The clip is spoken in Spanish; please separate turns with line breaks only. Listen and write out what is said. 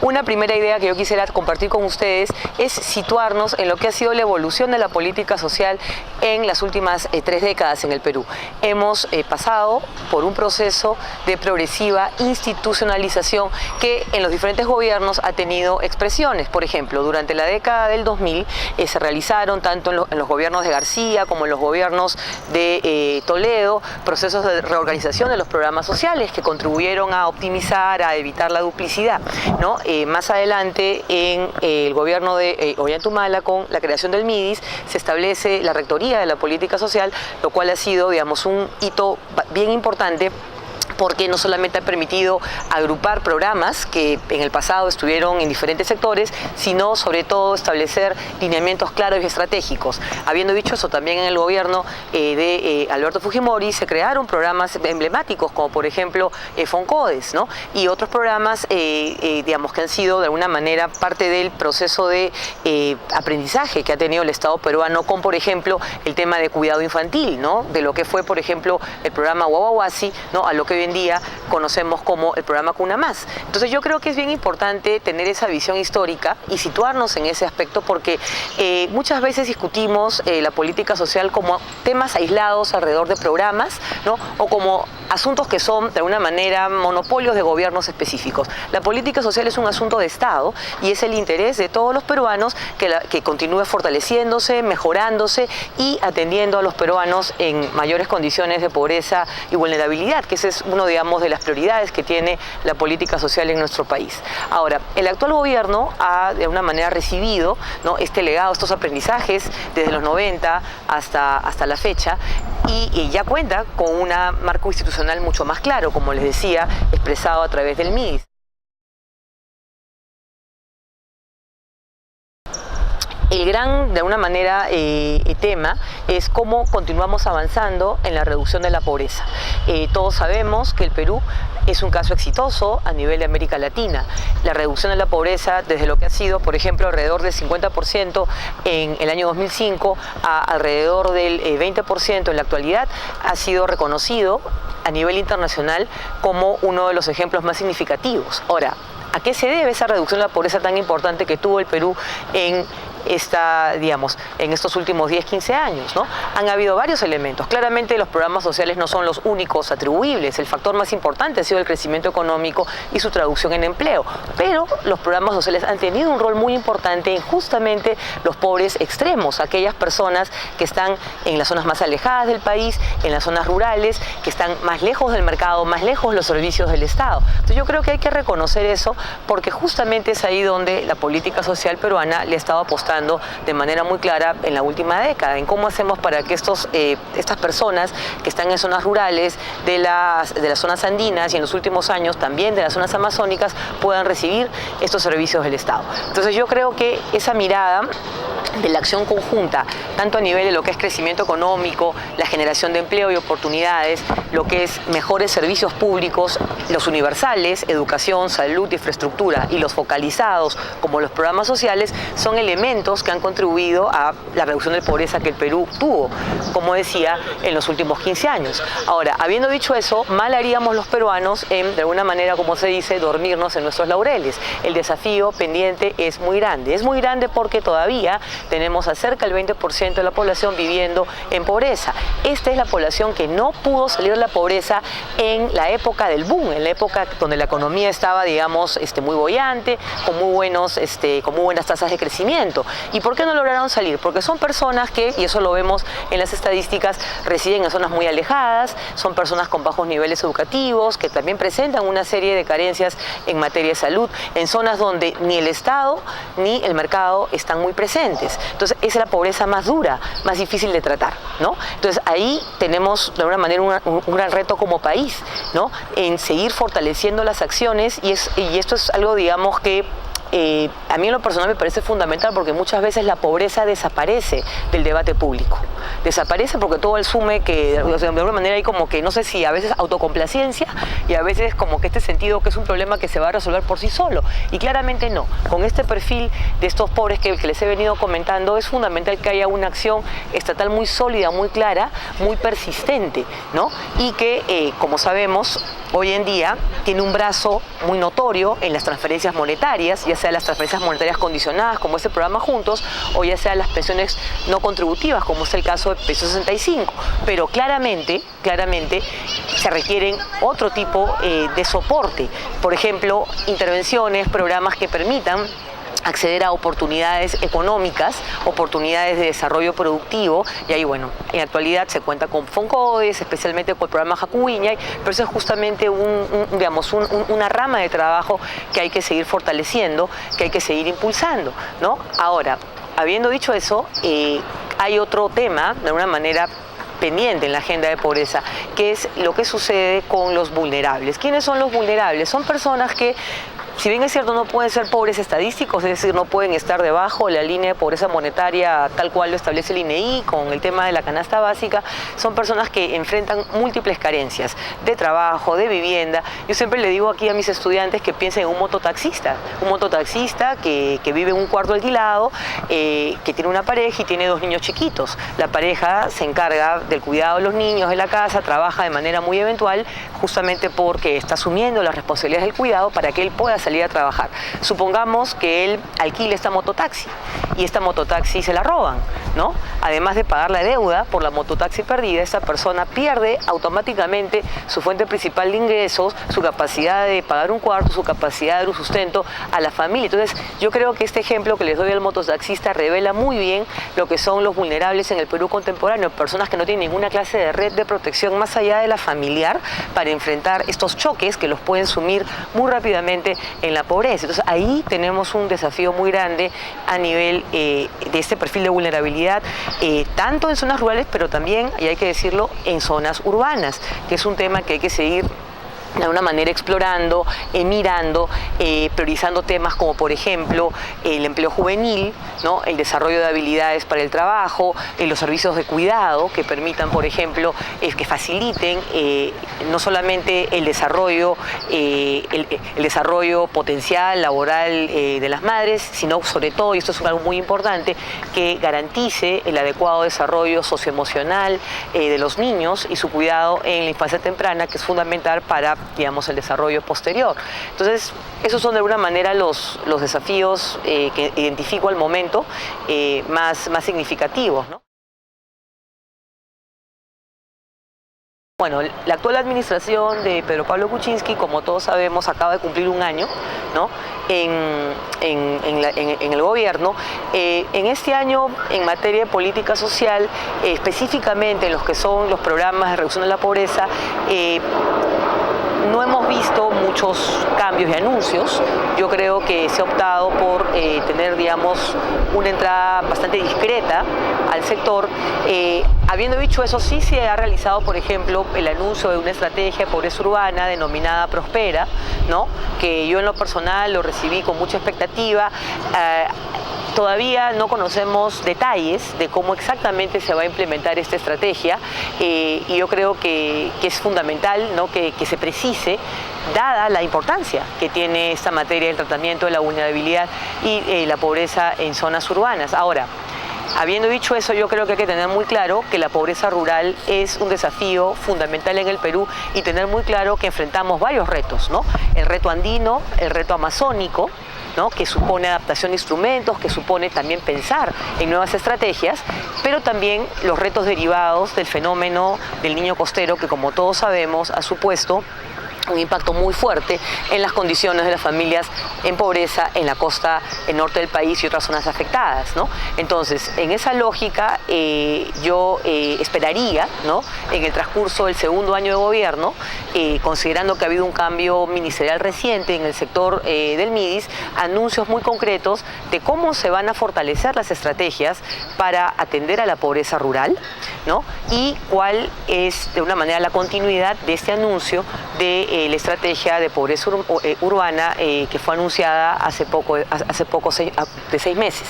Una primera idea que yo quisiera compartir con ustedes es situarnos en lo que ha sido la evolución de la política social en las últimas 3 décadas en el Perú. Hemos pasado por un proceso de progresiva institucionalización que en los diferentes gobiernos ha tenido expresiones. Por ejemplo, durante la década del 2000 se realizaron tanto en los gobiernos de García como en los gobiernos de Toledo procesos de reorganización de los programas sociales que contribuyeron a optimizar, a evitar la duplicidad, ¿no? Más adelante, en el gobierno de Ollantumala, con la creación del MIDIS, se establece la rectoría de la política social, lo cual ha sido, digamos, un hito bien importante, porque no solamente ha permitido agrupar programas que en el pasado estuvieron en diferentes sectores, sino sobre todo establecer lineamientos claros y estratégicos. Habiendo dicho eso, también en el gobierno de Alberto Fujimori se crearon programas emblemáticos, como por ejemplo Foncodes, ¿no? Y otros programas, digamos, que han sido de alguna manera parte del proceso de aprendizaje que ha tenido el Estado peruano, con por ejemplo el tema de cuidado infantil, ¿no? De lo que fue por ejemplo el programa Guaguaguasi, ¿no? A lo que hoy en día conocemos como el programa Cuna Más. Entonces yo creo que es bien importante tener esa visión histórica y situarnos en ese aspecto, porque muchas veces discutimos la política social como temas aislados alrededor de programas, ¿no? O como asuntos que son de alguna manera monopolios de gobiernos específicos. La política social es un asunto de Estado y es el interés de todos los peruanos que continúe fortaleciéndose, mejorándose y atendiendo a los peruanos en mayores condiciones de pobreza y vulnerabilidad, que ese es uno, digamos, de las prioridades que tiene la política social en nuestro país. Ahora, el actual gobierno ha de alguna manera recibido, ¿no?, este legado, estos aprendizajes desde los 90 hasta la fecha, y ya cuenta con un marco institucional mucho más claro, como les decía, expresado a través del MIDIS. El gran, de alguna manera, tema es cómo continuamos avanzando en la reducción de la pobreza. Todos sabemos que el Perú es un caso exitoso a nivel de América Latina. La reducción de la pobreza, desde lo que ha sido, por ejemplo, alrededor del 50% en el año 2005 a alrededor del 20% en la actualidad, ha sido reconocido a nivel internacional como uno de los ejemplos más significativos. Ahora, ¿a qué se debe esa reducción de la pobreza tan importante que tuvo el Perú en estos últimos 10-15 años, ¿no? Han habido varios elementos. Claramente los programas sociales no son los únicos atribuibles. El factor más importante ha sido el crecimiento económico y su traducción en empleo. Pero los programas sociales han tenido un rol muy importante en justamente los pobres extremos, aquellas personas que están en las zonas más alejadas del país, en las zonas rurales, que están más lejos del mercado, más lejos de los servicios del Estado. Entonces yo creo que hay que reconocer eso, porque justamente es ahí donde la política social peruana le ha estado apostando de manera muy clara en la última década, en cómo hacemos para que estas personas que están en zonas rurales de las zonas andinas y en los últimos años también de las zonas amazónicas puedan recibir estos servicios del Estado. Entonces yo creo que esa mirada de la acción conjunta, tanto a nivel de lo que es crecimiento económico, la generación de empleo y oportunidades, lo que es mejores servicios públicos, los universales, educación, salud, infraestructura, y los focalizados como los programas sociales, son elementos que han contribuido a la reducción de pobreza que el Perú tuvo, como decía, en los últimos 15 años. Ahora, habiendo dicho eso, mal haríamos los peruanos en, de alguna manera, como se dice, dormirnos en nuestros laureles. El desafío pendiente es muy grande. Es muy grande porque todavía tenemos a cerca del 20% de la población viviendo en pobreza. Esta es la población que no pudo salir de la pobreza en la época del boom, en la época donde la economía estaba, digamos, muy boyante, con muy buenas tasas de crecimiento. ¿Y por qué no lograron salir? Porque son personas que, y eso lo vemos en las estadísticas, residen en zonas muy alejadas, son personas con bajos niveles educativos, que también presentan una serie de carencias en materia de salud, en zonas donde ni el Estado ni el mercado están muy presentes. Entonces, esa es la pobreza más dura, más difícil de tratar, ¿no? Entonces, ahí tenemos, de alguna manera, un gran reto como país, ¿no?, en seguir fortaleciendo las acciones, y esto es algo, digamos, que a mí en lo personal me parece fundamental, porque muchas veces la pobreza desaparece del debate público, desaparece porque todo asume que, o sea, de alguna manera hay como que, no sé si a veces autocomplacencia y a veces como que este sentido que es un problema que se va a resolver por sí solo. Y claramente no. Con este perfil de estos pobres que les he venido comentando, es fundamental que haya una acción estatal muy sólida, muy clara, muy persistente, ¿no? Y que, como sabemos, hoy en día tiene un brazo muy notorio en las transferencias monetarias, ya sea las transferencias monetarias condicionadas, como es el programa Juntos, o ya sea las pensiones no contributivas, como es el caso de Pensión 65. Pero claramente se requieren otro tipo de soporte. Por ejemplo, intervenciones, programas que permitan acceder a oportunidades económicas, oportunidades de desarrollo productivo, y ahí, bueno, en la actualidad se cuenta con FONCODES, especialmente con el programa Jacuwiñay, pero eso es justamente una rama de trabajo que hay que seguir fortaleciendo, que hay que seguir impulsando, ¿no? Ahora, habiendo dicho eso, hay otro tema, de alguna manera, pendiente en la agenda de pobreza, que es lo que sucede con los vulnerables. ¿Quiénes son los vulnerables? Son personas que, si bien es cierto, no pueden ser pobres estadísticos, es decir, no pueden estar debajo de la línea de pobreza monetaria tal cual lo establece el INEI con el tema de la canasta básica, son personas que enfrentan múltiples carencias de trabajo, de vivienda. Yo siempre le digo aquí a mis estudiantes que piensen en un mototaxista que vive en un cuarto alquilado, que tiene una pareja y tiene 2 niños chiquitos. La pareja se encarga del cuidado de los niños de la casa, trabaja de manera muy eventual, justamente porque está asumiendo las responsabilidades del cuidado para que él pueda salir a trabajar. Supongamos que él alquile esta mototaxi y esta mototaxi se la roban, ¿no? Además de pagar la deuda por la mototaxi perdida, esta persona pierde automáticamente su fuente principal de ingresos, su capacidad de pagar un cuarto, su capacidad de dar un sustento a la familia. Entonces, yo creo que este ejemplo que les doy al mototaxista revela muy bien lo que son los vulnerables en el Perú contemporáneo, personas que no tienen ninguna clase de red de protección más allá de la familiar para enfrentar estos choques que los pueden sumir muy rápidamente en la pobreza. Entonces ahí tenemos un desafío muy grande a nivel de este perfil de vulnerabilidad, tanto en zonas rurales, pero también, y hay que decirlo, en zonas urbanas, que es un tema que hay que seguir de alguna manera explorando, mirando, priorizando temas como, por ejemplo, el empleo juvenil, ¿no? El desarrollo de habilidades para el trabajo, los servicios de cuidado que permitan, por ejemplo, que faciliten no solamente el desarrollo potencial, laboral de las madres, sino sobre todo, y esto es algo muy importante, que garantice el adecuado desarrollo socioemocional de los niños y su cuidado en la infancia temprana, que es fundamental para, digamos, el desarrollo posterior. Entonces, esos son de alguna manera los desafíos que identifico al momento más significativos, ¿no? Bueno, la actual administración de Pedro Pablo Kuczynski, como todos sabemos, acaba de cumplir un año, ¿no? en el gobierno. En este año, en materia de política social, específicamente en los que son los programas de reducción de la pobreza, no hemos visto muchos cambios y anuncios. Yo creo que se ha optado por tener, digamos, una entrada bastante discreta al sector. Habiendo dicho eso, sí se ha realizado, por ejemplo, el anuncio de una estrategia de pobreza urbana denominada Prospera, ¿no? Que yo en lo personal lo recibí con mucha expectativa. Todavía no conocemos detalles de cómo exactamente se va a implementar esta estrategia, y yo creo que es fundamental, ¿no? que se precise, dada la importancia que tiene esta materia del tratamiento de la vulnerabilidad y la pobreza en zonas urbanas. Ahora, habiendo dicho eso, yo creo que hay que tener muy claro que la pobreza rural es un desafío fundamental en el Perú y tener muy claro que enfrentamos varios retos, ¿no? El reto andino, el reto amazónico, ¿no? Que supone adaptación de instrumentos, que supone también pensar en nuevas estrategias, pero también los retos derivados del fenómeno del niño costero, que como todos sabemos ha supuesto un impacto muy fuerte en las condiciones de las familias en pobreza en la costa norte del país y otras zonas afectadas, ¿no? Entonces, en esa lógica, yo esperaría, ¿no? En el transcurso del segundo año de gobierno, considerando que ha habido un cambio ministerial reciente en el sector del MIDIS, anuncios muy concretos de cómo se van a fortalecer las estrategias para atender a la pobreza rural, ¿no? Y cuál es, de una manera, la continuidad de este anuncio de la estrategia de pobreza urbana que fue anunciada hace poco de 6 meses.